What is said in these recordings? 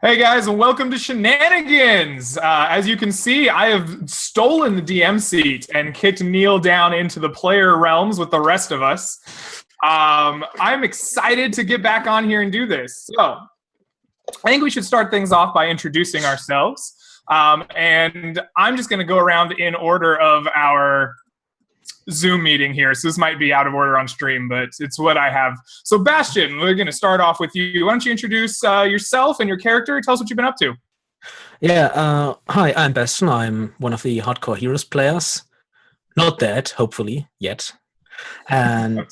Hey guys, and welcome to Shenanigans. As you can see, I have stolen the DM seat and kicked Neal down into the player realms with the rest of us. I'm excited to get back on here and do this. So, I think we should start things off by introducing ourselves. And I'm just going to go around in order of our Zoom meeting here. So this might be out of order on stream, but it's what I have. So Bastian, we're going to start off with you. Why don't you introduce yourself and your character? Tell us what you've been up to. Yeah, hi, I'm Bastian. I'm one of the Hardcore Heroes players. Not dead, hopefully, yet. And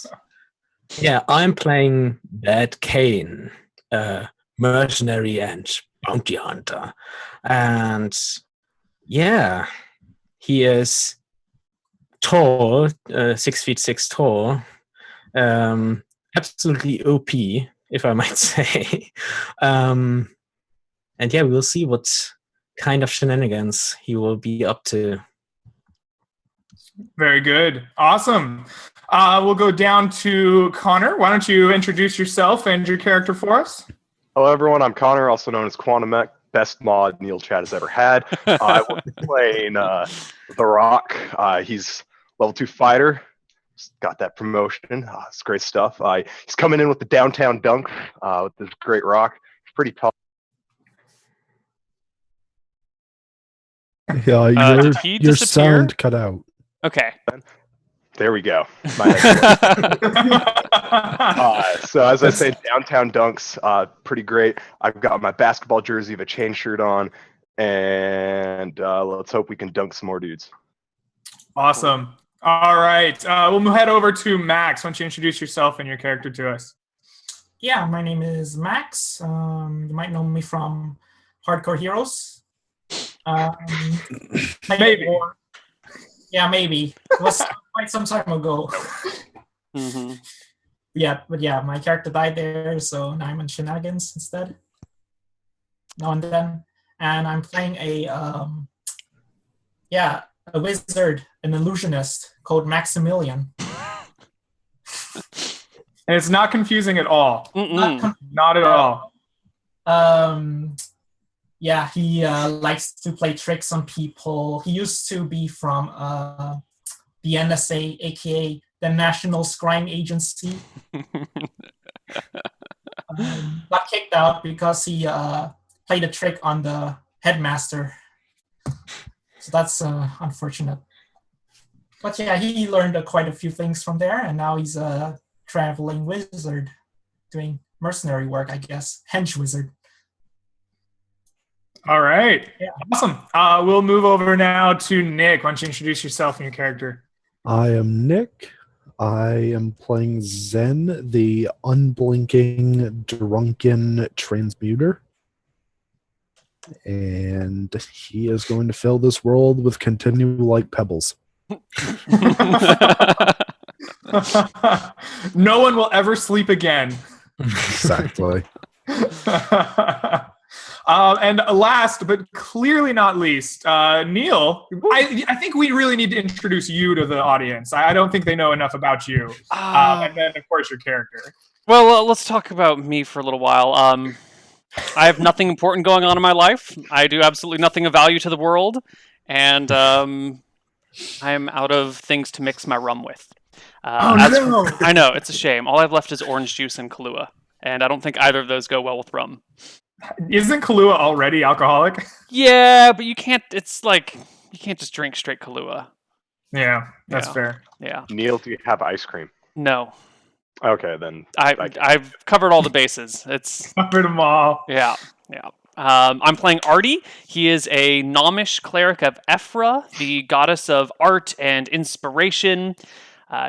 yeah, I'm playing Bad Kane, a mercenary and bounty hunter. And yeah, he is tall, 6'6" tall, absolutely OP, if I might say. And yeah, we'll see what kind of shenanigans he will be up to. Very good. Awesome. We'll go down to Connar. Why don't you introduce yourself and your character for us? Hello, everyone. I'm Connar, also known as Quantum Mech, best mod Neal Chat has ever had. I will be playing The Rock. He's level 2 fighter. Just got that promotion. It's great stuff. He's coming in with the downtown dunk with this great rock. It's pretty tough. Yeah, Did he your disappear? sound cut out. Okay. There we go. So as I say, downtown dunks, pretty great. I've got my basketball jersey, a chain shirt on, and let's hope we can dunk some more dudes. Awesome. All right. We'll head over to Max. Why don't you introduce yourself and your character to us? Yeah, my name is Max. You might know me from Hardcore Heroes. Maybe. Yeah, maybe. It was quite some time ago. Mm-hmm. But my character died there, so now I'm on Shenanigans instead. Now and then. And I'm playing a wizard, an illusionist called Maximilian. And it's not confusing at all. Not at all. Yeah, he likes to play tricks on people. He used to be from the NSA, aka the National Scouring Agency. Got kicked out because he played a trick on the headmaster. So that's unfortunate. But yeah, he learned quite a few things from there, and now he's a traveling wizard doing mercenary work, I guess. Hench wizard. All right. Yeah. Awesome. We'll move over now to Nick. Why don't you introduce yourself and your character? I am Nick. I am playing Zen, the unblinking, drunken transmuter. And he is going to fill this world with continual like pebbles. No one will ever sleep again. Exactly. And last, but clearly not least, Neal, I think we really need to introduce you to the audience. I don't think they know enough about you. And then, of course, your character. Well, let's talk about me for a little while. I have nothing important going on in my life. I do absolutely nothing of value to the world. And I'm out of things to mix my rum with. No! I know, it's a shame. All I've left is orange juice and Kahlua. And I don't think either of those go well with rum. Isn't Kahlua already alcoholic? Yeah, but you can't. It's like you can't just drink straight Kahlua. Yeah, that's fair. Yeah. Neal, do you have ice cream? No. Okay, then. I've covered all the bases. It's Covered them all. yeah. I'm playing Artie. He is a Gnomish cleric of Ephra, the goddess of art and inspiration.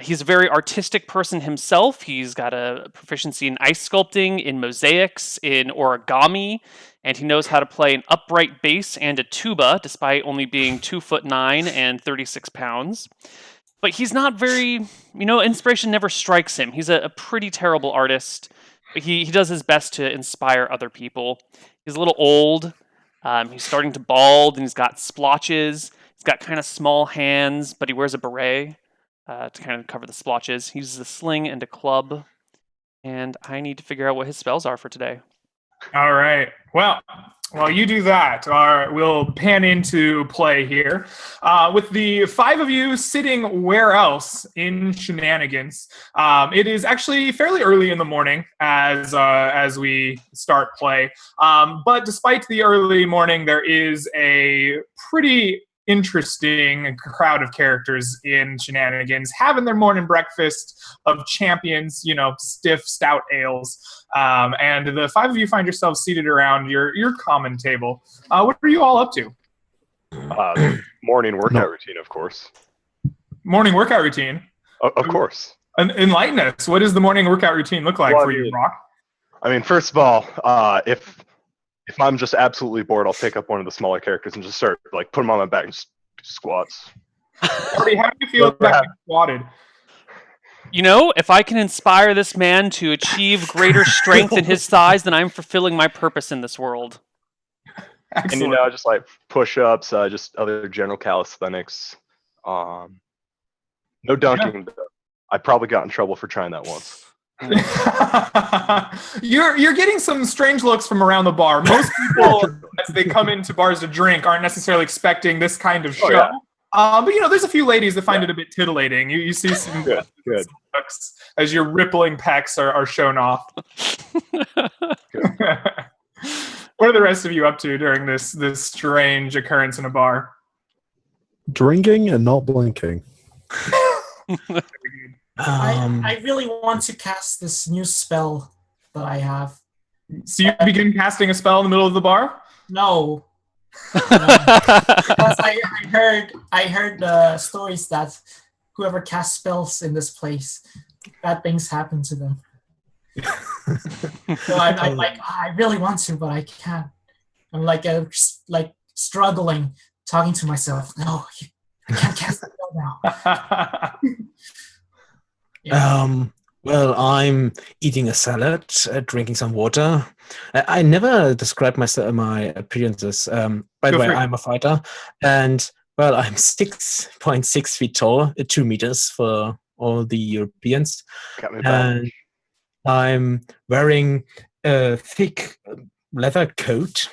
He's a very artistic person himself. He's got a proficiency in ice sculpting, in mosaics, in origami, and he knows how to play an upright bass and a tuba, despite only being 2'9" and 36 pounds. But he's not very, inspiration never strikes him. He's a pretty terrible artist, but he does his best to inspire other people. He's a little old. He's starting to bald, and he's got splotches. He's got kind of small hands, but he wears a beret to kind of cover the splotches. He uses a sling and a club, and I need to figure out what his spells are for today. All right. Well, while you do that, we'll pan into play here. With the 5 of you sitting where else in Shenanigans, it is actually fairly early in the morning as we start play. But despite the early morning, there is a pretty interesting crowd of characters in Shenanigans having their morning breakfast of champions, stiff stout ales. And the 5 of you find yourselves seated around your common table. What are you all up to? Morning workout routine, of course. Morning workout routine? Of course. Enlighten us. What does the morning workout routine look like for you, Rock? I mean, first of all, if I'm just absolutely bored, I'll pick up one of the smaller characters and just start put them on my back and just do squats. Artie, how do you feel about being squatted? If I can inspire this man to achieve greater strength in his thighs, then I'm fulfilling my purpose in this world. Excellent. And just push-ups, just other general calisthenics. No dunking. Yeah. I probably got in trouble for trying that once. You're getting some strange looks from around the bar. Most people, as they come into bars to drink, aren't necessarily expecting this kind of show. Yeah. But there's a few ladies that find it a bit titillating. You see some good looks as your rippling pecs are shown off. What are the rest of you up to during this strange occurrence in a bar? Drinking and not blinking. I really want to cast this new spell that I have. So you begin casting a spell in the middle of the bar? No. Because I heard stories that whoever casts spells in this place, bad things happen to them. So I'm like, I really want to, but I can't. I'm like struggling, talking to myself. No, I can't cast a spell now. Yeah. Well, I'm eating a salad, drinking some water. I never described my appearances. By the way, I'm a fighter, and I'm 6.6 feet tall, 2 meters for all the Europeans, and I'm wearing a thick leather coat.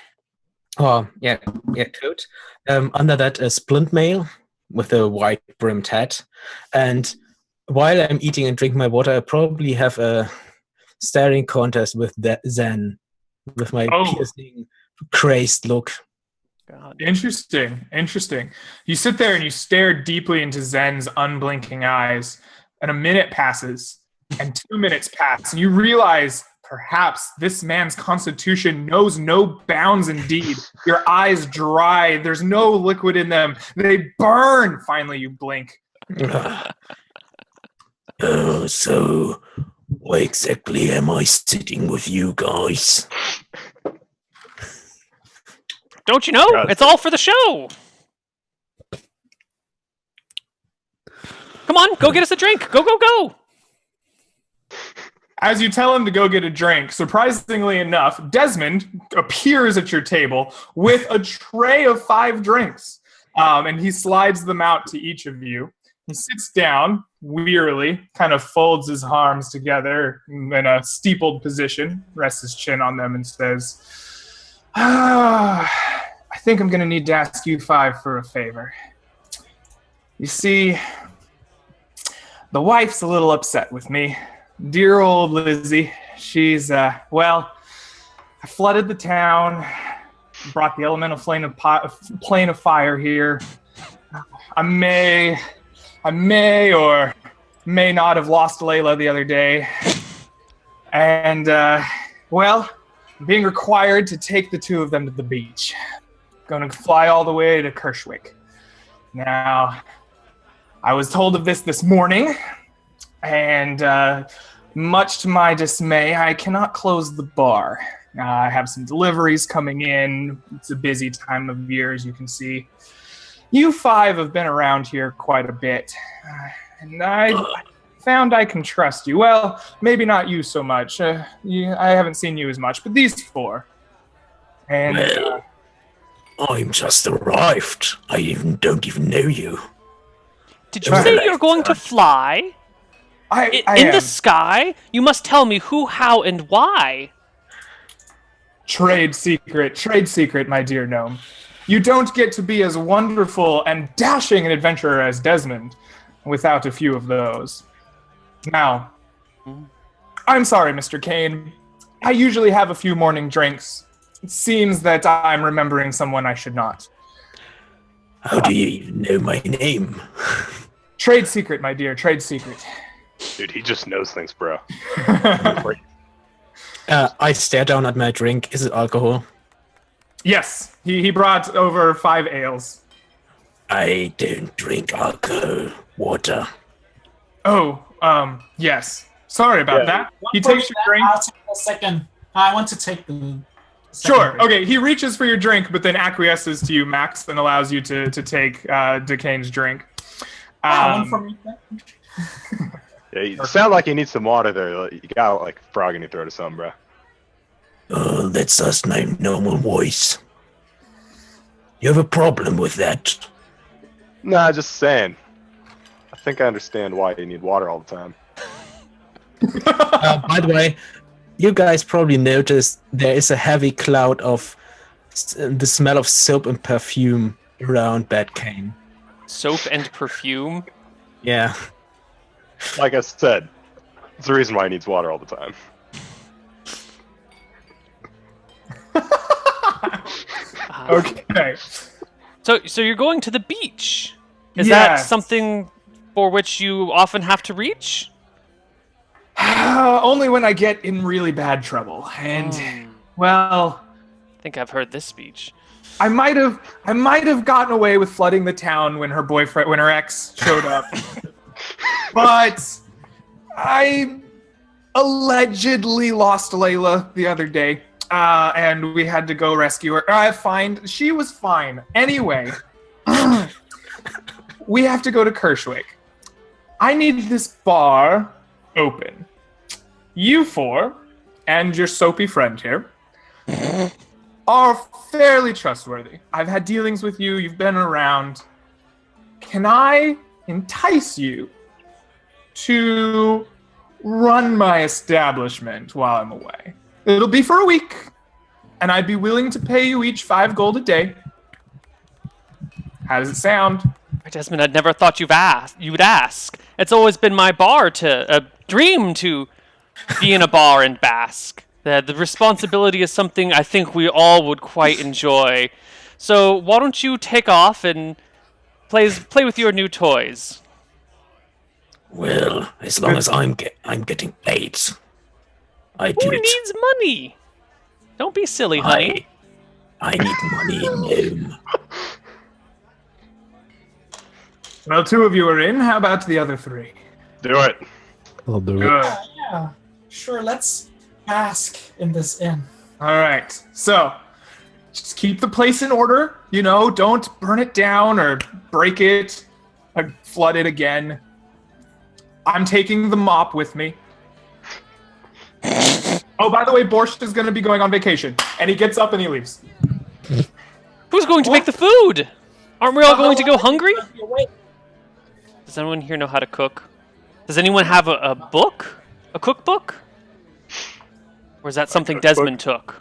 Coat. Under that, a splint mail with a wide brimmed hat, and while I'm eating and drinking my water, I probably have a staring contest with Zen, with my piercing, crazed look. God. Interesting. You sit there and you stare deeply into Zen's unblinking eyes, and a minute passes, and 2 minutes pass, and you realize perhaps this man's constitution knows no bounds indeed. Your eyes dry. There's no liquid in them. They burn. Finally, you blink. So why exactly am I sitting with you guys? Don't you know? It's all for the show. Come on, go get us a drink. Go. As you tell him to go get a drink, surprisingly enough, Desmond appears at your table with a tray of 5 drinks. And he slides them out to each of you. He sits down wearily, kind of folds his arms together in a steepled position, rests his chin on them, and says, I think I'm going to need to ask you 5 for a favor. You see, the wife's a little upset with me. Dear old Lizzie, she's, I flooded the town, brought the elemental plane of fire here. I may or may not have lost Layla the other day. And, I'm being required to take the 2 of them to the beach. Going to fly all the way to Kirschwick. Now, I was told of this morning, and much to my dismay, I cannot close the bar. I have some deliveries coming in. It's a busy time of year, as you can see. You 5 have been around here quite a bit, and I found I can trust you. Well, maybe not you so much. I haven't seen you as much, but these 4. And I'm just arrived. I don't even know you. Did you say you're going to fly? I in the sky? You must tell me who, how, and why. Trade secret, my dear gnome. You don't get to be as wonderful and dashing an adventurer as Desmond without a few of those. Now, I'm sorry, Mr. Kane. I usually have a few morning drinks. It seems that I'm remembering someone I should not. How do you even know my name? Trade secret, my dear, trade secret. Dude, he just knows things, bro. I stare down at my drink. Is it alcohol? Yes, he brought over 5 ales. I don't drink alcohol. Water. Oh, yes. Sorry about that. He takes your drink. I'll take a second. I want to take the second Sure. drink. Okay, he reaches for your drink, but then acquiesces to you, Max, and allows you to take Duquesne's drink. One for me. Yeah, you sound like you need some water there. You got like a frog in your throat or something, bro. Oh, that's just my normal voice. You have a problem with that? Nah, just saying. I think I understand why you need water all the time. By the way, you guys probably noticed there is a heavy cloud of the smell of soap and perfume around Bad Cane. Soap and perfume. Yeah. Like I said, it's the reason why he needs water all the time. Okay. So you're going to the beach. Is that Yes. something for which you often have to reach? Only when I get in really bad trouble. And, well, I think I've heard this speech. I might have gotten away with flooding the town when her ex showed up. But I allegedly lost Layla the other day, and we had to go rescue her. She was fine. Anyway, we have to go to Kershwick. I need this bar open. You four, and your soapy friend here, are fairly trustworthy. I've had dealings with you. You've been around. Can I entice you to run my establishment while I'm away? It'll be for a week, and I'd be willing to pay you each 5 gold a day. How does it sound? Desmond, I'd never thought you'd ask. It's always been my dream to be in a bar and bask. The responsibility is something I think we all would quite enjoy. So why don't you take off and play with your new toys? Well, as long as I'm getting paid, I do Who it. needs money? Don't be silly, honey. I need money, gnome. Well, 2 of you are in. How about the other 3? Do it. I'll do it. Good. Yeah, sure. Let's bask in this inn. All right. So, just keep the place in order. You know, don't burn it down or break it, or flood it again. I'm taking the mop with me. Oh, by the way, Borscht is going to be going on vacation, and he gets up and he leaves. Who's going to make the food? Aren't we all going to go hungry? Does anyone here know how to cook? Does anyone have a book? A cookbook? Or is that something Desmond took?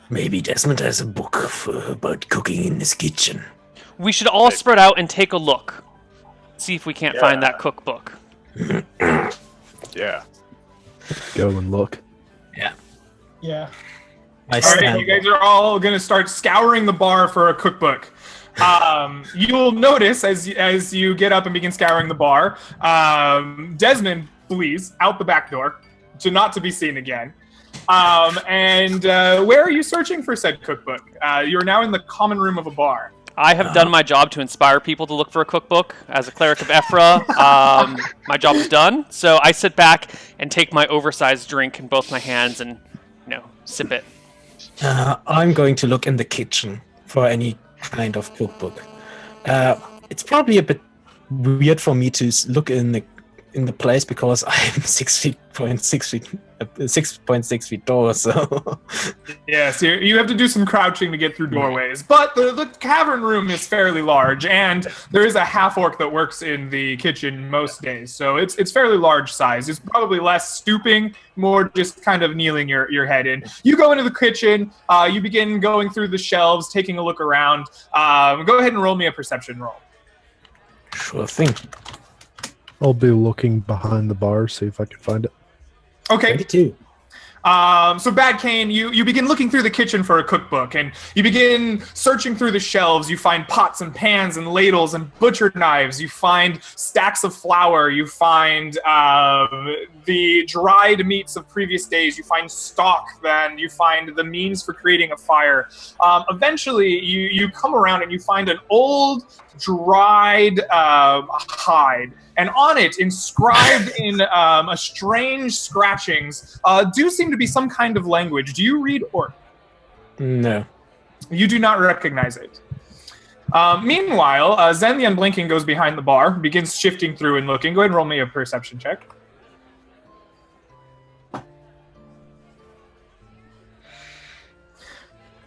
Maybe Desmond has a book about cooking in his kitchen. We should all spread out and take a look. See if we can't find that cookbook. Yeah. Go and look. Yeah. I All right, stand. you guys are all going to start scouring the bar for a cookbook. You'll notice as you get up and begin scouring the bar, Desmond flees out the back door not to be seen again. And where are you searching for said cookbook? You're now in the common room of a bar. I have done my job to inspire people to look for a cookbook. As a cleric of Ephra, my job is done. So I sit back and take my oversized drink in both my hands and, sip it. I'm going to look in the kitchen for any kind of cookbook. It's probably a bit weird for me to look in the place because I'm 6 feet 6.6 feet tall, so Yeah, so you have to do some crouching to get through doorways. But the cavern room is fairly large, and there is a half-orc that works in the kitchen most days. So it's fairly large size. It's probably less stooping, more just kind of kneeling your head in. You go into the kitchen. You begin going through the shelves, taking a look around. Go ahead and roll me a perception roll. sure thing. I'll be looking behind the bar, see if I can find it. Okay. 22. So Bad Cane, you begin looking through the kitchen for a cookbook, and you begin searching through the shelves. You find pots and pans and ladles and butcher knives. You find stacks of flour. You find the dried meats of previous days. You find stock. Then you find the means for creating a fire. Eventually, you come around and you find an old, dried hide. And on it, inscribed in a strange scratchings, do seem to be some kind of language. Do you read Orc? No. You do not recognize it. Meanwhile, Zen the Unblinking goes behind the bar, begins shifting through and looking. Go ahead and roll me a perception check.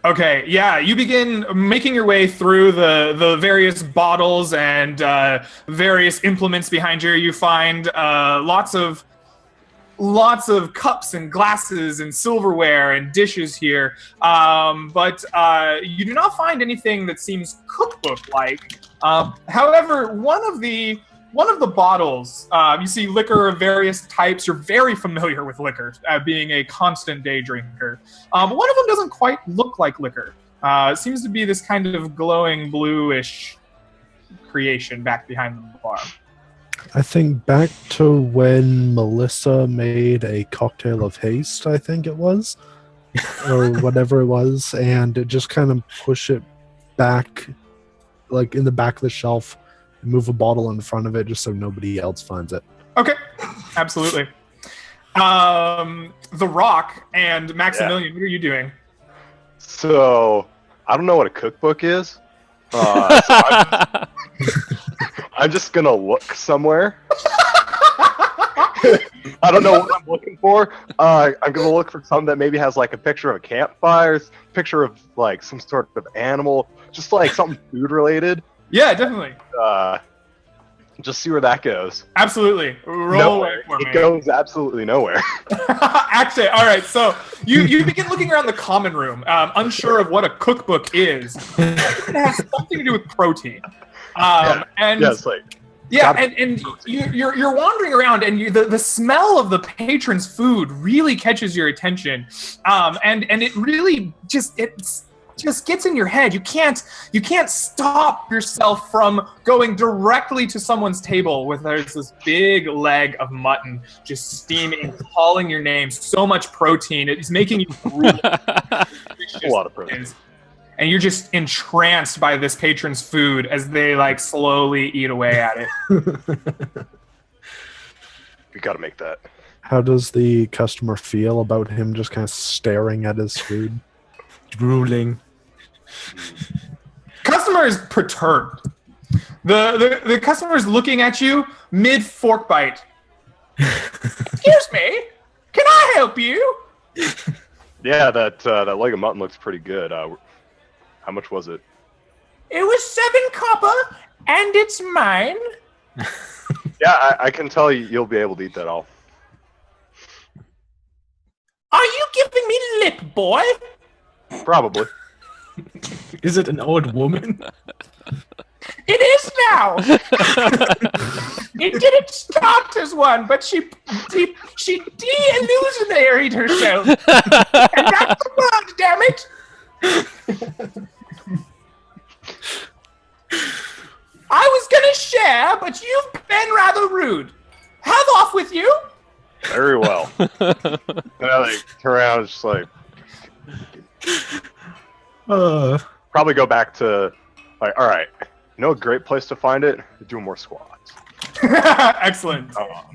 Okay, yeah, you begin making your way through the various bottles and various implements behind you. You find lots of cups and glasses and silverware and dishes here, but you do not find anything that seems cookbook-like. However, one of the bottles, you see liquor of various types. You're very familiar with liquor, being a constant day drinker. But one of them doesn't quite look like liquor. It seems to be this kind of glowing bluish creation back behind the bar. I think back to when Melissa made a cocktail of haste, I think it was, or whatever it was, and it just kind of push it back, like in the back of the shelf, and move a bottle in front of it just so nobody else finds it. Okay, absolutely. The Rock and Maximilian, What are you doing? So, I don't know what a cookbook is. I'm just gonna look somewhere. I don't know what I'm looking for. I'm gonna look for something that maybe has like a picture of a campfire, picture of like some sort of animal, just like something food related. Yeah, definitely. Just see where that goes. Absolutely. Roll away for me. It goes absolutely nowhere. Actually, all right. So you begin looking around the common room, unsure of what a cookbook is. It has something to do with protein. And you're wandering around, and the smell of the patron's food really catches your attention, and it really just gets in your head. You can't stop yourself from going directly to someone's table where there's this big leg of mutton just steaming, calling your name. So much protein. It's making you really A lot of protein. And you're just entranced by this patron's food as they like slowly eat away at it. We gotta make that. How does the customer feel about him just kind of staring at his food? Drooling. Customer is perturbed. The customer is looking at you mid fork bite. Excuse me, can I help you? Yeah, that leg of mutton looks pretty good. How much was it? It was 7 copper, and it's mine. Yeah, I can tell you'll be able to eat that all. Are you giving me lip, boy? Probably. Is it an old woman? It is now. It didn't start as one, but she de-illusionaried herself. And that's the word, damn it. I was gonna share, but you've been rather rude. Have off with you. Very well. And I like turn around, just like probably go back to like, all right, you know, a great place to find it. Do more squats. Excellent.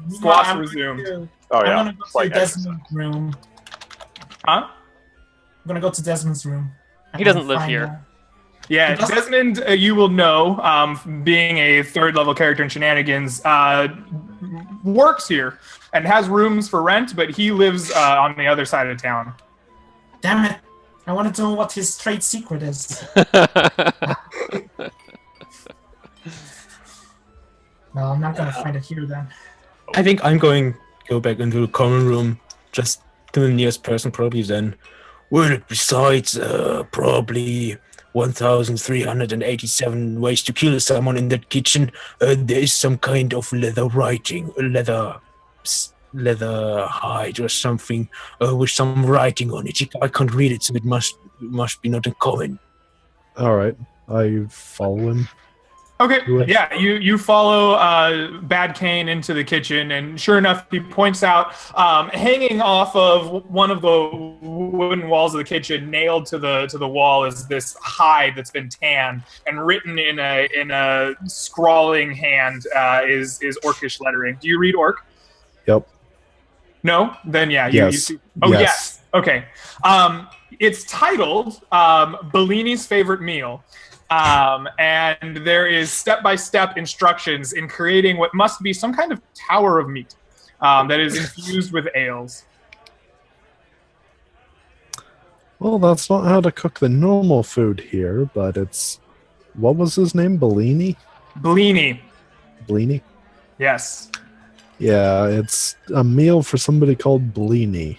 Squats resumed. Oh yeah, I'm gonna go to Desmond's room. Huh? I'm gonna go to Desmond's room. He doesn't live here. Yeah, Desmond, you will know, being a third level character in Shenanigans, works here and has rooms for rent, but he lives on the other side of town. Damn it. I wanted to know what his trade secret is. No, I'm not going to find it here then. I think I'm going to go back into the common room, just to the nearest person, probably then. Well, besides, probably 1,387 ways to kill someone in that kitchen, there is some kind of leather writing, leather hide or something, with some writing on it. I can't read it, so it must be not uncommon. All right, I follow him. Okay, yeah, you follow Bad Cane into the kitchen, and sure enough, he points out, hanging off of one of the wooden walls of the kitchen, nailed to the wall, is this hide that's been tanned, and written in a scrawling hand is Orcish lettering. Do you read Orc? Yep. No? Then yeah, you Yes. see. Oh yes. Okay. It's titled Bellini's Favorite Meal. And there is step-by-step instructions in creating what must be some kind of tower of meat that is infused with ales. Well, that's not how to cook the normal food here, but it's... What was his name? Bellini? Bellini. Bellini? Yes. Yeah, it's a meal for somebody called Bellini.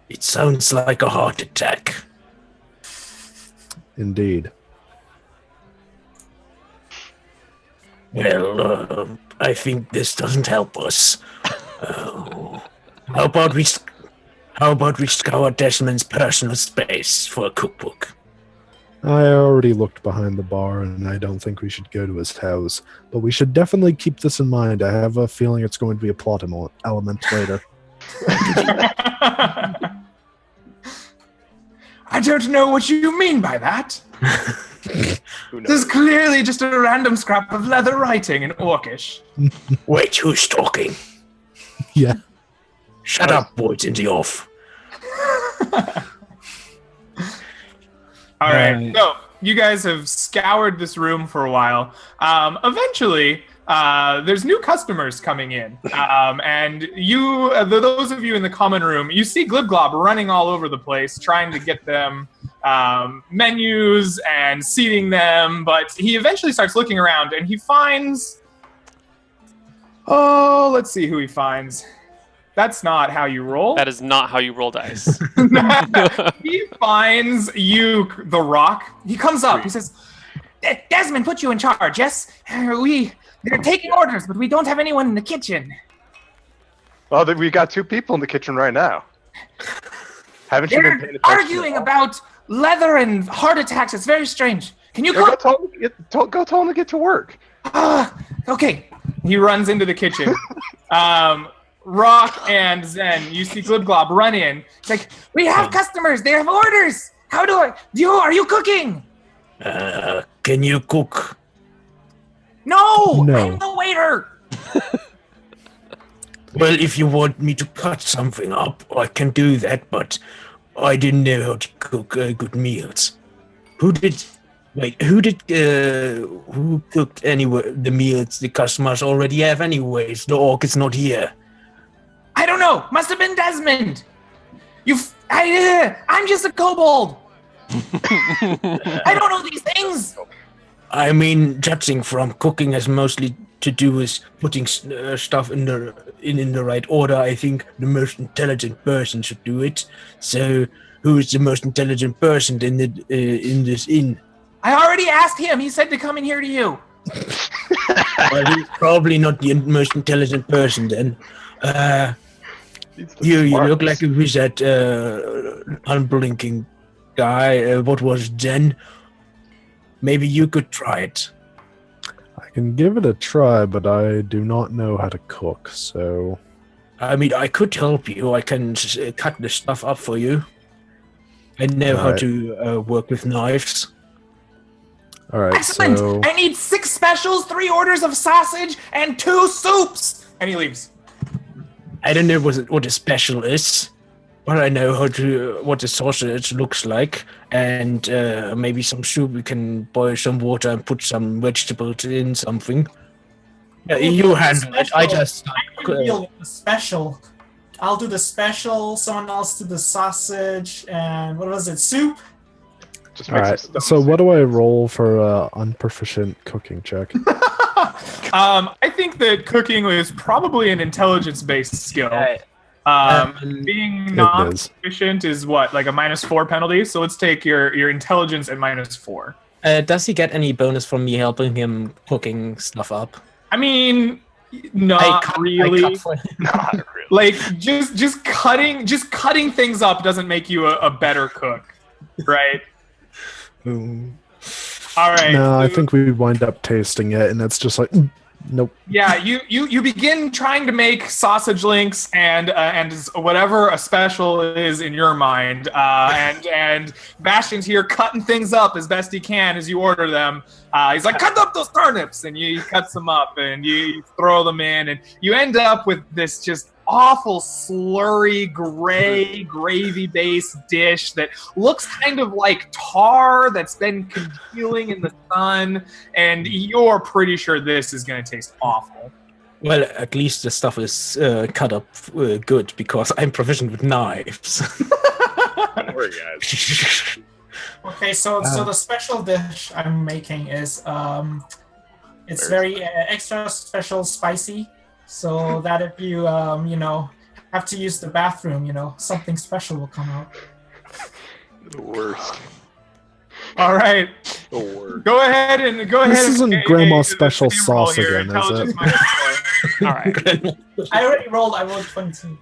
It sounds like a heart attack. Indeed. Well, I think this doesn't help us. How about we scour Desmond's personal space for a cookbook? I already looked behind the bar, and I don't think we should go to his house. But we should definitely keep this in mind. I have a feeling it's going to be a plot element later. I don't know what you mean by that. This is clearly just a random scrap of leather writing in Orcish. Wait, who's talking? Yeah. Shut up, boys in the off. All right, so you guys have scoured this room for a while. Eventually, there's new customers coming in, and those of you in the common room, you see Glibglob running all over the place, trying to get them menus and seating them, but he eventually starts looking around, and he finds... Oh, let's see who he finds. That's not how you roll. That is not how you roll dice. He finds you, the Rock. He comes up. He says, Desmond put you in charge, yes? They're taking orders, but we don't have anyone in the kitchen. Well, we got two people in the kitchen right now. Haven't you been paying They're attention? arguing about leather and heart attacks. It's very strange. Can you Go come? tell them to get to work. Okay. He runs into the kitchen. Rock and Zen, you see Glibglob run in. It's like, we have customers. They have orders. Are you cooking? Can you cook? No. No. I'm the waiter. Well, if you want me to cut something up, I can do that, but I didn't know how to cook good meals. Who cooked the meals the customers already have anyways? The orc is not here. I don't know. Must have been Desmond. I'm just a kobold. I don't know these things. I mean, judging from cooking has mostly to do with putting stuff in the right order. I think the most intelligent person should do it. So, who is the most intelligent person in this inn? I already asked him. He said to come in here to you. Well, he's probably not the most intelligent person then. You look like a wizard, unblinking guy. What was then? Maybe you could try it. I can give it a try, but I do not know how to cook, so... I mean, I could help you. I can cut the stuff up for you. I know how to work with knives. Alright, Excellent. so... I need 6 specials, 3 orders of sausage, and 2 soups. And he leaves. I don't know what a special is, but I know what the sausage looks like, and maybe some soup. We can boil some water and put some vegetables in something. You handle it. I just I could deal with a special. I'll do the special. Someone else do the sausage, and what was it? Soup. Just All make right. some stuff. So what do I roll for unproficient cooking check? I think that cooking is probably an intelligence-based skill. Being It non-proficient is what, like a -4 penalty? So let's take your intelligence at -4. Does he get any bonus from me helping him cooking stuff up? I mean, not really. Not really. Like just cutting things up doesn't make you a better cook, right? Ooh. All right. No, I think we wind up tasting it, and it's just like, nope. Yeah, you begin trying to make sausage links and whatever a special is in your mind, and Bastian's here cutting things up as best he can as you order them. He's like, cut up those turnips, and he cuts them up, and you throw them in, and you end up with this just awful slurry gray gravy-based dish that looks kind of like tar that's been congealing in the sun, and you're pretty sure this is going to taste awful. Well, at least the stuff is cut up good because I'm proficient with knives. Don't worry, guys. Okay, so the special dish I'm making is it's very extra special spicy, so that if you have to use the bathroom, something special will come out. The worst. All right, The worst. go ahead. This isn't Grandma's do the special same roll sauce here, again, is it? intelligence -4. All right. I already rolled. I rolled 22.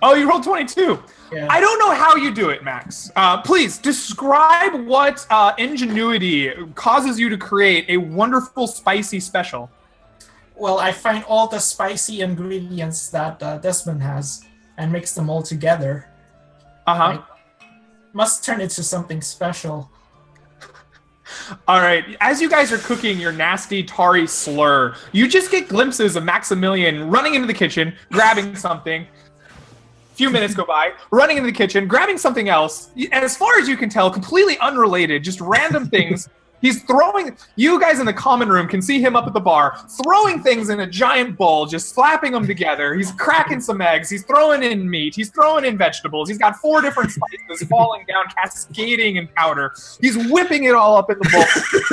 Oh, you rolled 22. Yeah. I don't know how you do it, Max. Please describe what ingenuity causes you to create a wonderful spicy special. Well, I find all the spicy ingredients that Desmond has and mix them all together. Like, must turn it to something special. All right. As you guys are cooking your nasty, tarry slur, you just get glimpses of Maximilian running into the kitchen, grabbing something. Few minutes go by, running into the kitchen, grabbing something else. As far as you can tell, completely unrelated, just random things. He's throwing, you guys in the common room can see him up at the bar, throwing things in a giant bowl, just slapping them together. He's cracking some eggs. He's throwing in meat. He's throwing in vegetables. He's got 4 different spices falling down, cascading in powder. He's whipping it all up in the bowl.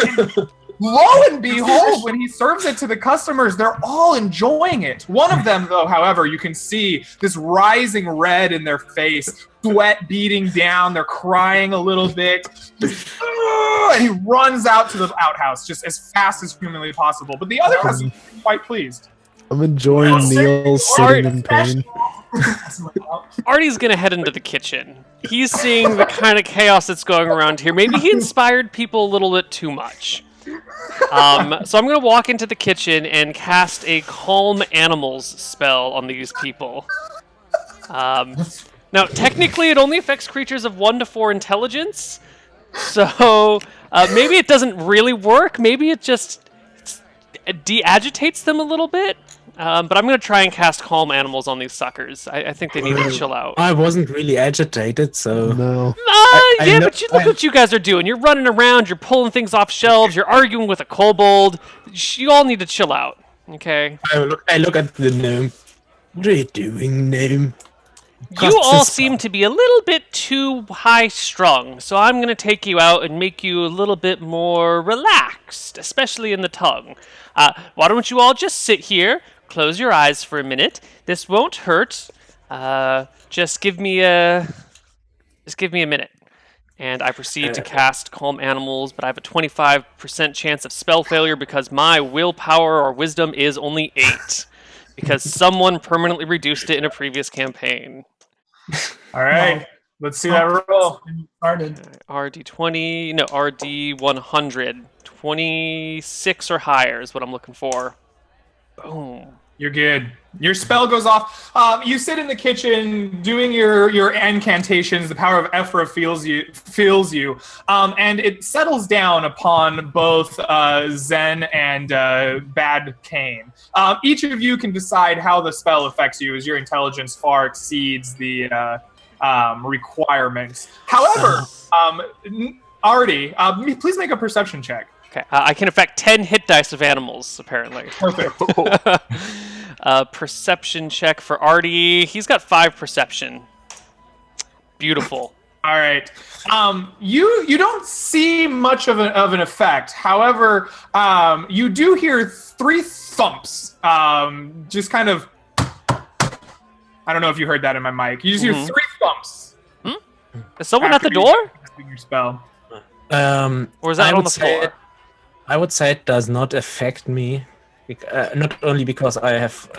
And lo and behold, when he serves it to the customers, they're all enjoying it. One of them, though, however, you can see this rising red in their face, sweat beating down. They're crying a little bit. And he runs out to the outhouse just as fast as humanly possible. But the other customers are quite pleased. I'm enjoying Neal sitting in pain. Artie's gonna head into the kitchen. He's seeing the kind of chaos that's going around here. Maybe he inspired people a little bit too much. So I'm going to walk into the kitchen and cast a Calm Animals spell on these people. Now, technically, it only affects creatures of 1 to 4 intelligence, so maybe it doesn't really work. Maybe it just de-agitates them a little bit. But I'm going to try and cast Calm Animals on these suckers. I think they need to chill out. I wasn't really agitated, so... No. But look what you guys are doing. You're running around, you're pulling things off shelves, you're arguing with a kobold. You all need to chill out, okay? I look at the gnome. What are you doing, gnome? You all seem to be a little bit too high-strung, so I'm going to take you out and make you a little bit more relaxed, especially in the tongue. Why don't you all just sit here, close your eyes for a minute. This won't hurt. Just give me a minute. And I proceed to cast Calm Animals, but I have a 25% chance of spell failure because my willpower or wisdom is only 8. Because someone permanently reduced it in a previous campaign. All right. Let's see that roll. RD20, no, RD100. 26 or higher is what I'm looking for. Boom. You're good. Your spell goes off. You sit in the kitchen doing your incantations. The power of Ephra fills you, and it settles down upon both Zen and Bad Cain. Each of you can decide how the spell affects you, as your intelligence far exceeds the requirements. However, Artie, please make a perception check. Okay, I can affect 10 hit dice of animals, apparently. Perfect. Perception check for Artie. He's got 5 perception. Beautiful. All right. You don't see much of an effect. However, you do hear 3 thumps. Just kind of. I don't know if you heard that in my mic. You just hear 3 thumps. Is someone at the door? Your spell. Or is that on the floor? I would say it does not affect me. Not only because I have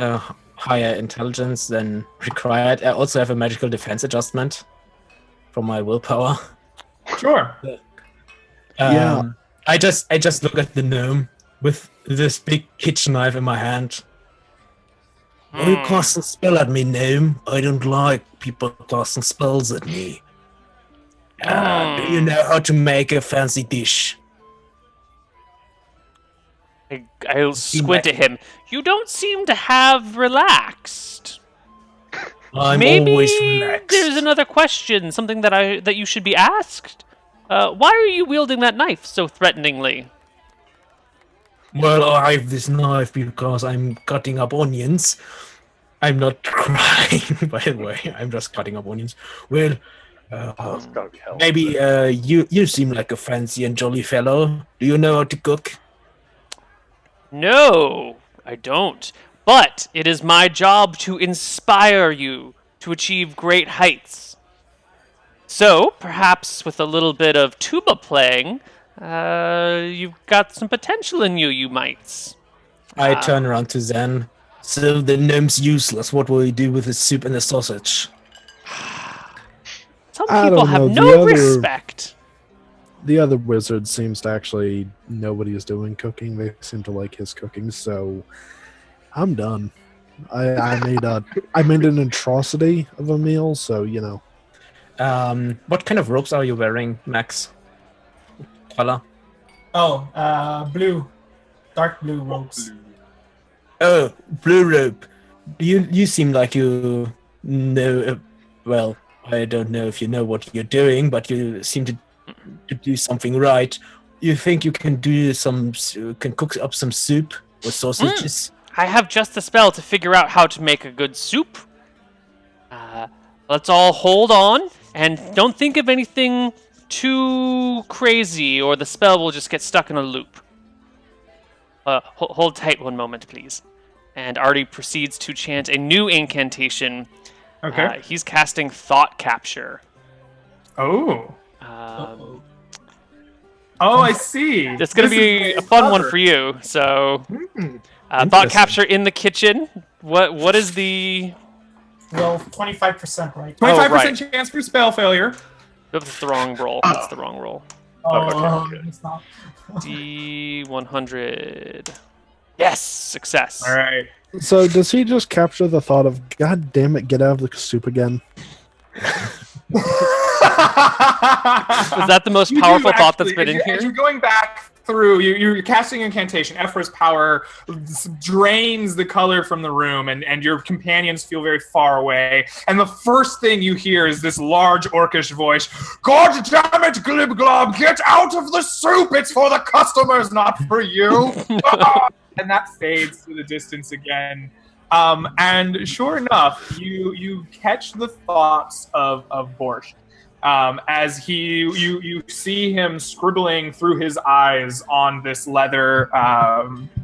higher intelligence than required. I also have a magical defense adjustment from my willpower. Sure. Yeah. I just look at the gnome with this big kitchen knife in my hand. Oh, you cast a spell at me, gnome. I don't like people casting spells at me. Do you know how to make a fancy dish? I'll squint at him. You don't seem to have relaxed. I'm Maybe always relaxed. there's another question, something that you should be asked. Why are you wielding that knife so threateningly? Well, I have this knife because I'm cutting up onions. I'm not crying, by the way. I'm just cutting up onions. Well, It's gotta be hell. maybe you seem like a fancy and jolly fellow. Do you know how to cook? No, I don't. But it is my job to inspire you to achieve great heights. So, perhaps with a little bit of tuba playing, you've got some potential in you, you mights. I turn around to Zen. So the gnome's useless. What will he do with the soup and the sausage? Some I people don't have know, no the other- respect. The other wizard seems to actually know what he's doing cooking. They seem to like his cooking, so I'm done. I made an atrocity of a meal, so you know. What kind of robes are you wearing, Max? Color? Oh, blue. Dark blue robes. Oh, blue robe. You seem like you know. Well, I don't know if you know what you're doing, but you seem to do something right. You think you can can cook up some soup or sausages? I have just the spell to figure out how to make a good soup. Let's all hold on and don't think of anything too crazy, or the spell will just get stuck in a loop. Hold tight one moment, please. And Artie proceeds to chant a new incantation. Okay. He's casting Thought Capture. Oh, Um, I see. it's going to This be is a fun one clever. for you. So, Hmm. Thought Interesting. Capture in the kitchen. What is the... Well, 25%, right? 25% chance for spell failure. That's the wrong roll. That's the wrong roll. okay. It's not. D100. Yes, success. All right. So does he just capture the thought of God damn it, get out of the soup again? Was that the most You powerful do, thought that's actually. been in As here? you're going back through, you're casting incantation. Ephra's power drains the color from the room, and your companions feel very far away. And the first thing you hear is this large orcish voice, God damn it, Glib Glob, get out of the soup! It's for the customers, not for you! And that fades to the distance again. And sure enough, you catch the thoughts of Borscht. As you see him scribbling through his eyes on this leather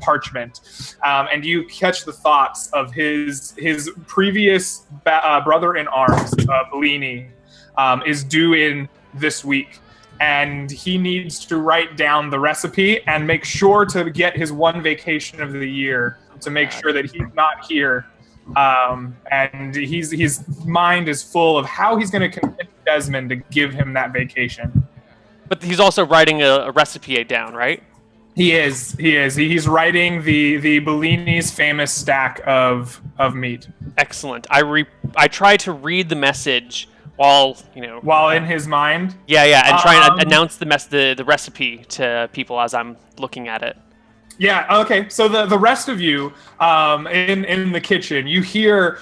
parchment, and you catch the thoughts of his previous brother in arms, Bellini, is due in this week, and he needs to write down the recipe and make sure to get his one vacation of the year to make sure that he's not here. And his mind is full of how he's going to convince Desmond to give him that vacation. But he's also writing a recipe down, right? He is. He's writing the Bellini's famous stack of meat Excellent. I try to read the message while while in his mind. Yeah, and try and announce the recipe to people as I'm looking at it. Yeah. Okay. So the rest of you in the kitchen, you hear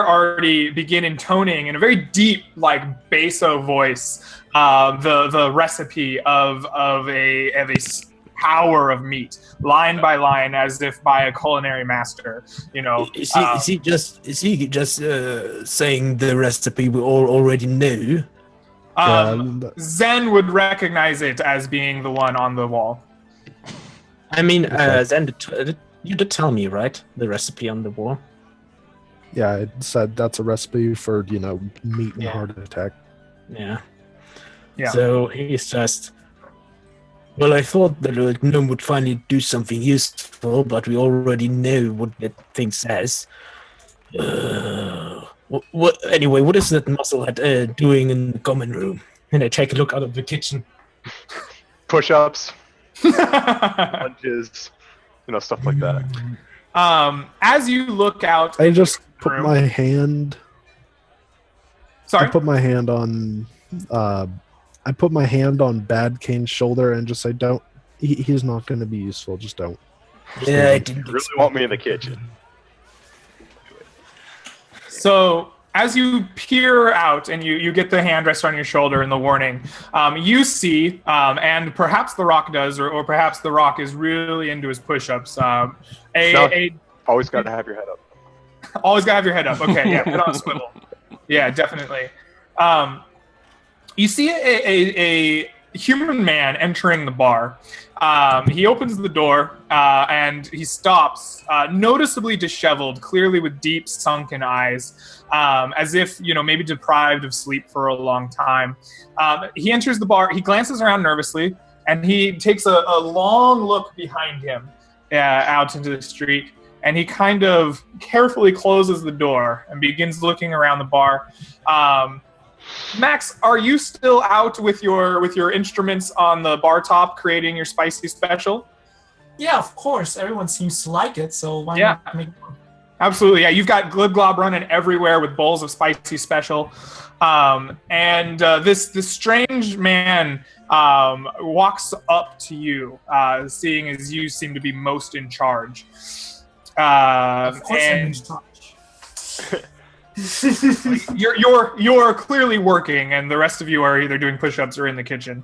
Artie begin intoning in a very deep, basso voice the recipe of a power of meat, line by line, as if by a culinary master. Is he just saying the recipe we all already knew? Zen would recognize it as being the one on the wall. I mean, Zen, you did tell me, right? The recipe on the wall. Yeah, it said that's a recipe for meat and heart attack. Yeah. Yeah. So he's just. Well, I thought the gnome would finally do something useful, but we already know what that thing says. Anyway, what is that musclehead doing in the common room? And I take a look out of the kitchen. Push-ups, lunges, stuff like that. As you look out, I just put my hand. Sorry. I put my hand on. I put my hand on Bad Kane's shoulder and just say, "Don't. He's not going to be useful. Just don't." Yeah, I You didn't really want me in the kitchen? So as you peer out and you get the hand rest on your shoulder and the warning, you see, and perhaps the Rock does, or perhaps the Rock is really into his push-ups. Always got to have your head up. Always gotta have your head up. Okay, yeah, head on a swivel. Yeah, definitely. You see a human man entering the bar. He opens the door and he stops, noticeably disheveled, clearly with deep sunken eyes, as if, maybe deprived of sleep for a long time. He enters the bar, he glances around nervously, and he takes a long look behind him out into the street, and he kind of carefully closes the door and begins looking around the bar. Max, are you still out with your instruments on the bar top creating your spicy special? Yeah, of course. Everyone seems to like it, so why not make one? Absolutely, yeah. You've got Glib Glob running everywhere with bowls of spicy special. And this strange man walks up to you, seeing as you seem to be most in charge. Of course I'm in charge. You're clearly working, and the rest of you are either doing push-ups or in the kitchen.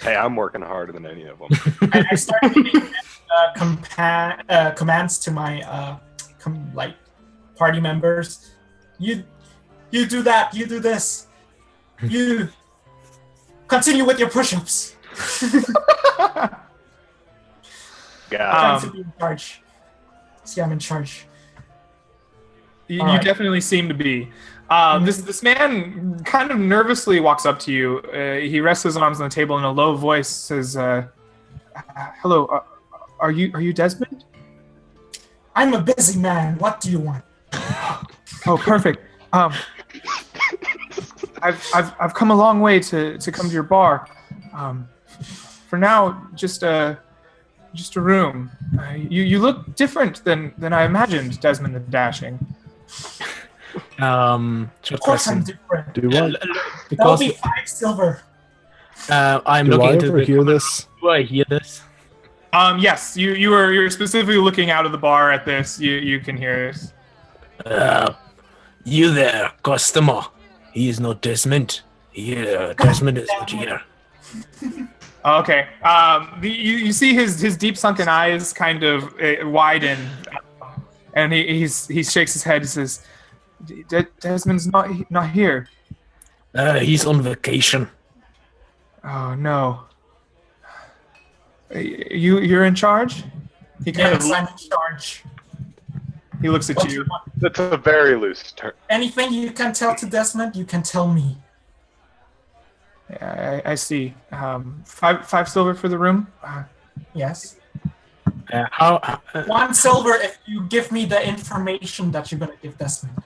Hey, I'm working harder than any of them. I started giving commands to my party members. You do that. You do this. You continue with your push-ups. Yeah. I'm to be in charge. See, I'm in charge. You right. definitely seem to be. This man kind of nervously walks up to you. He rests his arms on the table in a low voice, says, "Hello, are you Desmond?" I'm a busy man. What do you want? Oh, perfect. I've come a long way to come to your bar. For now, just a room. You look different than I imagined, Desmond the Dashing. Of course I'm different. That'll be 5 silver. I'm Do looking I into ever hear this? Do I hear this? Yes, you're specifically looking out of the bar at this. You can hear this. You there, customer. He is not Desmond. Desmond is not here. Okay. You see his deep sunken eyes kind of widen, and he shakes his head and says, "Desmond's not here." He's on vacation. Oh no. You're in charge? He kind Yes, I'm in charge. He looks at What do you. you want? That's a very loose term. Anything you can tell to Desmond, you can tell me. I see. 5 silver for the room. Yes. 1 silver if you give me the information that you're going to give Desmond.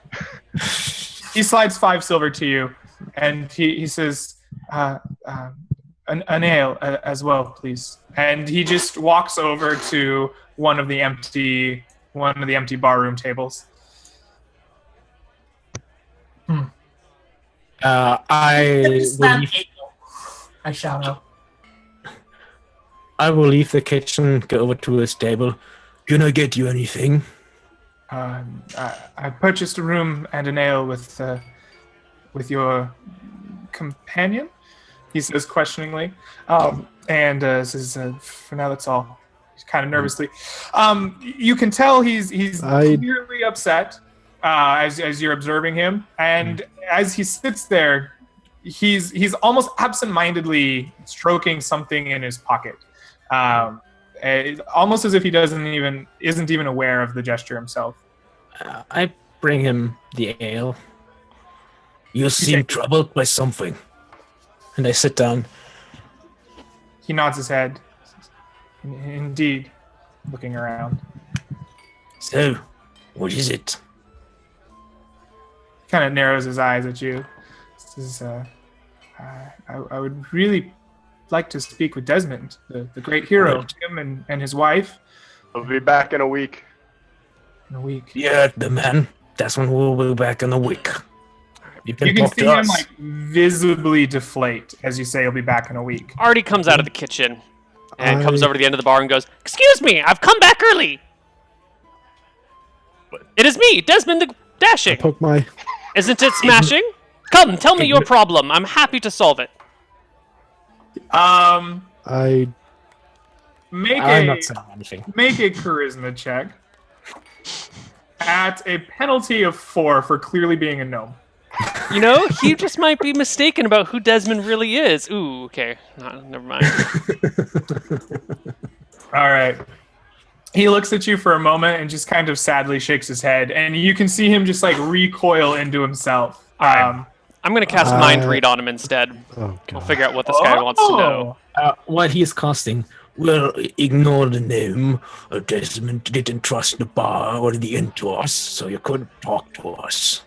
He slides 5 silver to you, and he says, "An ale as well, please." And he just walks over to one of the empty barroom tables. I shout out. I will leave the kitchen, go over to his table. Can I get you anything? I purchased a room and an ale with your companion, he says questioningly. and says, "For now, that's all." He's kind of nervously. You can tell he's clearly upset as you're observing him, and as he sits there, he's almost absent-mindedly stroking something in his pocket, almost as if he isn't even aware of the gesture himself. I bring him the ale. You seem troubled by something. And I sit down. He nods his head. Indeed, looking around. So, what is it? Kind of narrows his eyes at you. Says, I would really like to speak with Desmond, the great hero, him and his wife. I'll be back in a week. In a week. Yeah, the man. Desmond will be back in a week. You can see him like visibly deflate as you say he'll be back in a week. Artie comes out of the kitchen and comes over to the end of the bar and goes, "Excuse me, I've come back early. It is me, Desmond the Dashing. Isn't it smashing? Come, tell me your problem. I'm happy to solve it." I'm not saying anything. Make a charisma check at a penalty of 4 for clearly being a gnome. You know, he just might be mistaken about who Desmond really is. Ooh, okay. Never mind. All right. He looks at you for a moment and just kind of sadly shakes his head, and you can see him just like recoil into himself. I'm going to cast Mind Read on him instead. We'll figure out what this guy wants to know. What he is casting, well, ignore the name. Desmond didn't trust the bar or the inn to us, so you couldn't talk to us.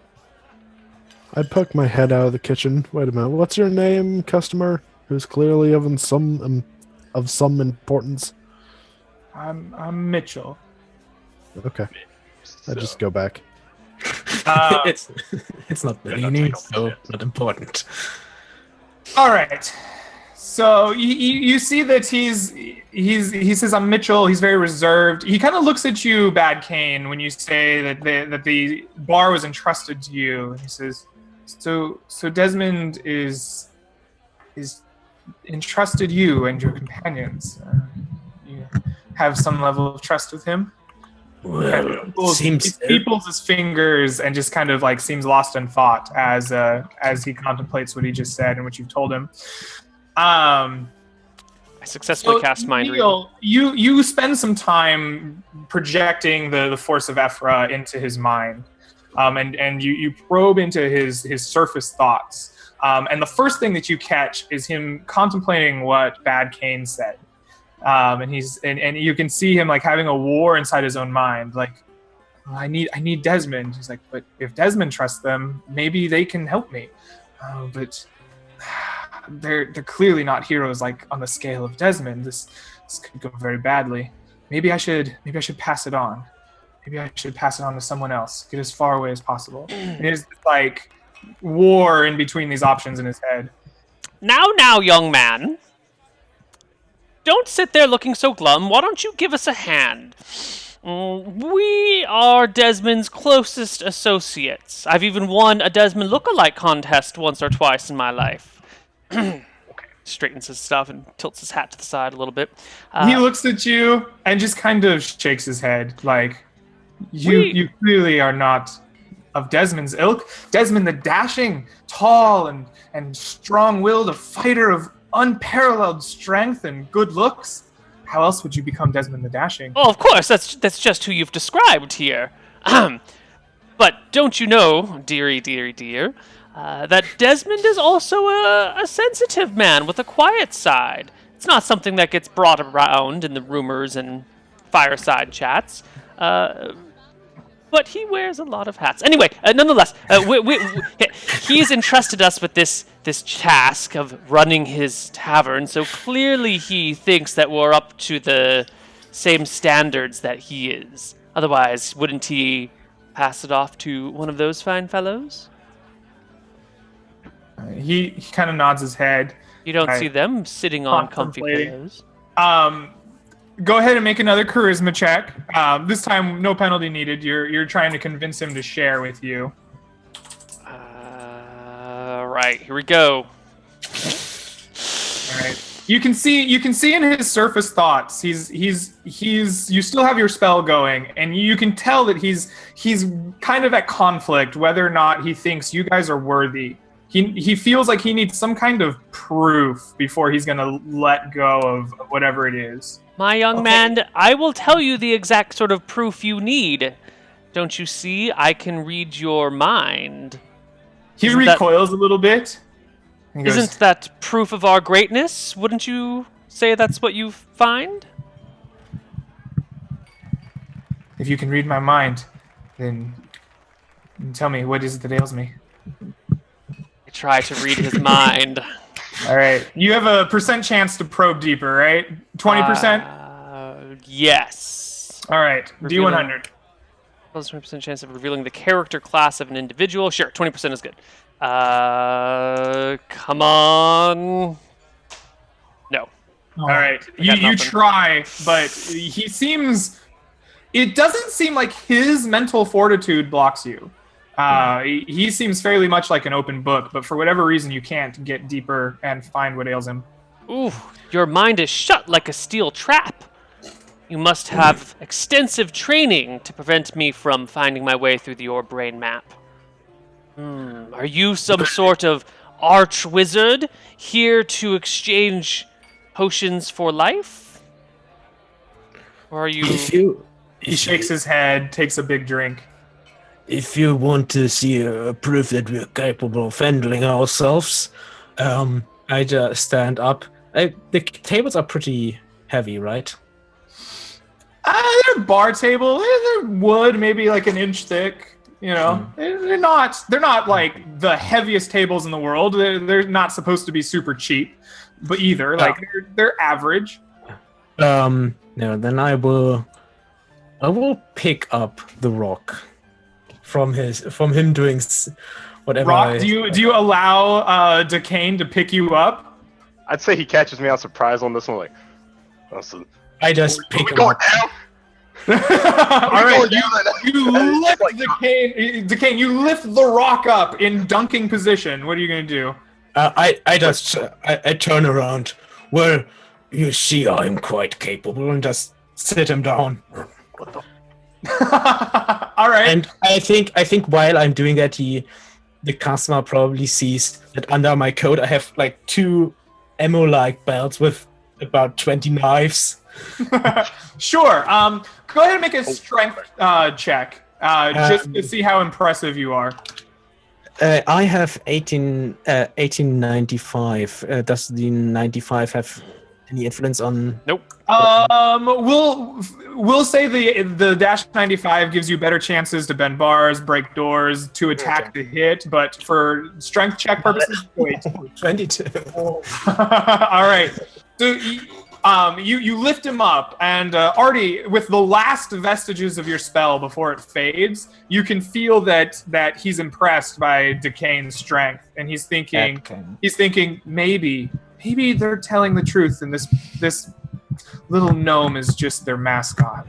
I poke my head out of the kitchen. Wait a minute. What's your name, customer? Who's clearly of some importance. I'm Mitchell. Okay. I just go back. It's not Bellini, so not important. All right. So you see that he says, "I'm Mitchell." He's very reserved. He kind of looks at you, Bad Kane, when you say that the bar was entrusted to you. He says, "So Desmond is entrusted you and your companions. You have some level of trust with him." Well, he peoples his fingers and just kind of like seems lost in thought as he contemplates what he just said and what you've told him. I successfully cast Mind Read. You spend some time projecting the force of Ephra into his mind, and you probe into his surface thoughts. And the first thing that you catch is him contemplating what Bad Kane said. And you can see him like having a war inside his own mind. Like, I need Desmond. He's like, but if Desmond trusts them, maybe they can help me. But they're clearly not heroes like on the scale of Desmond. This could go very badly. Maybe I should pass it on. Maybe I should pass it on to someone else. Get as far away as possible. And there's like war in between these options in his head. Now, young man. Don't sit there looking so glum. Why don't you give us a hand? We are Desmond's closest associates. I've even won a Desmond lookalike contest once or twice in my life. Okay. Straightens his stuff and tilts his hat to the side a little bit. He looks at you and just kind of shakes his head like, you clearly are not of Desmond's ilk. Desmond the Dashing, tall and strong-willed, a fighter of unparalleled strength and good looks. How else would you become Desmond the Dashing? Oh, of course, that's just who you've described here. But don't you know, dear, that Desmond is also a sensitive man with a quiet side. It's not something that gets brought around in the rumors and fireside chats. But he wears a lot of hats. Anyway, nonetheless, he's entrusted us with this task of running his tavern, so clearly he thinks that we're up to the same standards that he is. Otherwise, wouldn't he pass it off to one of those fine fellows? He kind of nods his head. You don't see them sitting on comfy pillows. Go ahead and make another charisma check. This time, no penalty needed. You're trying to convince him to share with you. Right, here we go. All right. You can see in his surface thoughts. He's you still have your spell going, and you can tell that he's kind of at conflict whether or not he thinks you guys are worthy. He feels like he needs some kind of proof before he's going to let go of whatever it is. My young man, I will tell you the exact sort of proof you need. Don't you see? I can read your mind. He recoils a little bit. Isn't that proof of our greatness? Wouldn't you say that's what you find? If you can read my mind, then tell me, what is it that ails me? I try to read his mind. All right. You have a % chance to probe deeper, right? 20%? Yes. All right. D100. Plus 20% chance of revealing the character class of an individual. Sure, 20% is good. Come on. No. All right. You try, but it doesn't seem like his mental fortitude blocks you. He seems fairly much like an open book, but for whatever reason, you can't get deeper and find what ails him. Ooh, your mind is shut like a steel trap. You must have extensive training to prevent me from finding my way through your brain map. Are you some sort of arch wizard here to exchange potions for life? Or are you... He shakes his head, takes a big drink. If you want to see a proof that we're capable of handling ourselves, I just stand up. The tables are pretty heavy, right? They're bar table. They're wood, maybe like an inch thick. You know, they're not like the heaviest tables in the world. They're not supposed to be super cheap, but either like they're average. No, then I will pick up the rock from him doing whatever. Rock, do you allow Decane to pick you up? I'd say he catches me out surprise on this one. Like, I just pick him up. All right, you lift Decane. You lift the rock up in dunking position. What are you gonna do? I turn around. Well, you see, I'm quite capable, and just sit him down. All right. And I think while I'm doing that, the customer probably sees that under my coat I have like 2 ammo-like belts with about 20 knives. Sure. Go ahead and make a strength check, just to see how impressive you are. I have 1895. Does the 95 have any influence on? Nope. We'll say the dash 95 gives you better chances to bend bars, break doors, to attack the hit, but for strength check purposes, wait. 22. All right. So you lift him up, and Artie, with the last vestiges of your spell before it fades, you can feel that he's impressed by Decane's strength, and he's thinking maybe they're telling the truth, and this little gnome is just their mascot.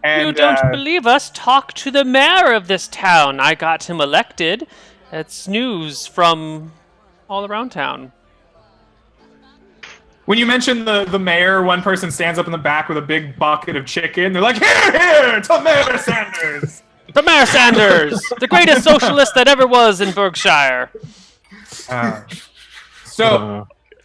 And, you don't believe us? Talk to the mayor of this town. I got him elected. It's news from all around town. When you mention the mayor, one person stands up in the back with a big bucket of chicken. They're like, here, to Mayor Sanders! The Mayor Sanders! The greatest socialist that ever was in Berkshire.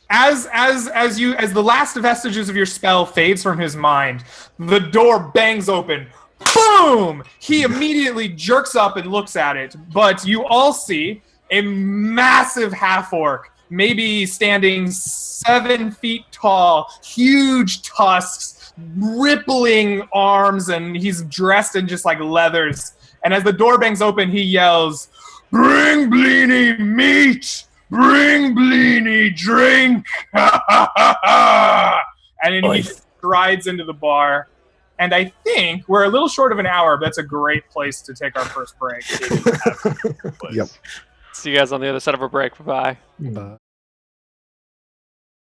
As the last vestiges of your spell fades from his mind, the door bangs open. Boom! He immediately jerks up and looks at it, but you all see a massive half-orc, maybe standing 7 feet tall, huge tusks, rippling arms, and he's dressed in just like leathers. And as the door bangs open, he yells, "Bring Bleeny meat! Bring Bleeny drink!" And then he strides into the bar. And I think we're a little short of an hour, but that's a great place to take our first break. Yep. See you guys on the other side of our break. Bye-bye. Bye.